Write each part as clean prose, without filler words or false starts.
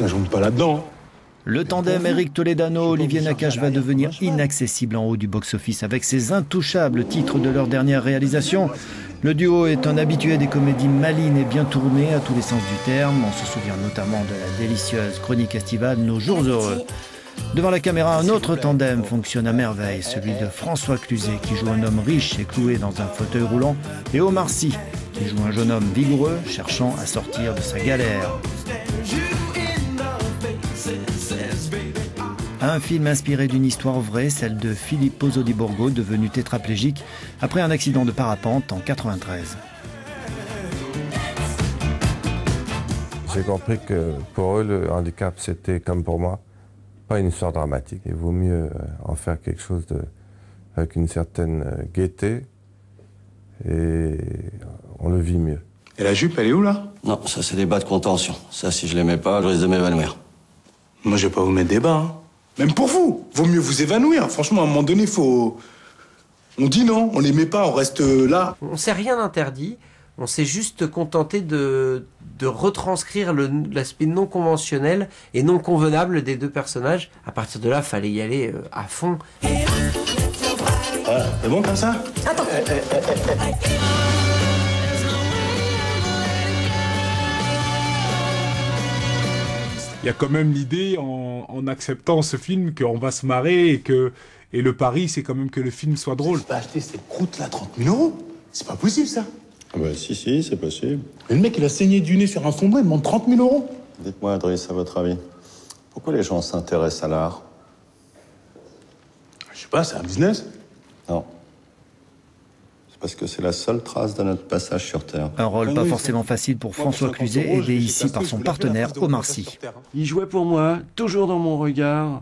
Je monte pas là-dedans. Le tandem Eric Toledano-Olivier Nakache va devenir inaccessible en haut du box-office avec ses intouchables titres de leur dernière réalisation. Le duo est un habitué des comédies malines et bien tournées à tous les sens du terme. On se souvient notamment de la délicieuse chronique estivale Nos jours heureux. Devant la caméra, un autre tandem fonctionne à merveille, celui de François Cluzet qui joue un homme riche et cloué dans un fauteuil roulant, et Omar Sy qui joue un jeune homme vigoureux cherchant à sortir de sa galère. Un film inspiré d'une histoire vraie, celle de Filippo Zodiborgo, devenu tétraplégique après un accident de parapente en 1993. J'ai compris que pour eux, le handicap, c'était comme pour moi, pas une histoire dramatique. Il vaut mieux en faire quelque chose avec une certaine gaieté et on le vit mieux. Et la jupe, elle est où là? Non, ça c'est des bas de contention. Ça, si je les mets pas, je risque de m'évanouir. Moi, je vais pas vous mettre des bas, hein. Même pour vous, vaut mieux vous évanouir. Franchement, à un moment donné, faut... On dit non, on les met pas, on reste là. On s'est rien interdit, on s'est juste contenté de retranscrire l'aspect non conventionnel et non convenable des deux personnages. À partir de là, fallait y aller à fond. Ah, c'est bon comme ça? Attends. Il y a quand même l'idée, en acceptant ce film, qu'on va se marrer et le pari, c'est quand même que le film soit drôle. Je peux acheter cette croûte là, 30 000 €. C'est pas possible ça. Ah bah si, c'est possible. Mais le mec, il a saigné du nez sur un fond blanc, il demande 30 000 €. Dites-moi, Driss, à votre avis, pourquoi les gens s'intéressent à l'art? Je sais pas, c'est un business. Non. C'est parce que c'est la seule trace de notre passage sur Terre. Un rôle pas forcément facile pour François Cluzet, aidé ici par son partenaire Omar Sy. Il jouait pour moi, toujours dans mon regard,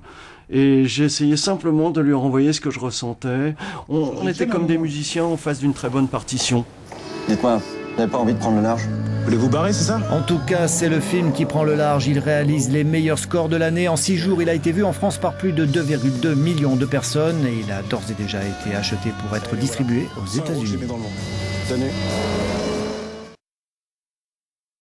et j'ai essayé simplement de lui renvoyer ce que je ressentais. On était comme des musiciens en face d'une très bonne partition. Dites-moi, vous n'avez pas envie de prendre le large? Vous voulez vous barrer, c'est ça? En tout cas, c'est le film qui prend le large. Il réalise les meilleurs scores de l'année. En 6 jours, il a été vu en France par plus de 2,2 millions de personnes et il a d'ores et déjà été acheté pour être distribué aux États-Unis. Tenez.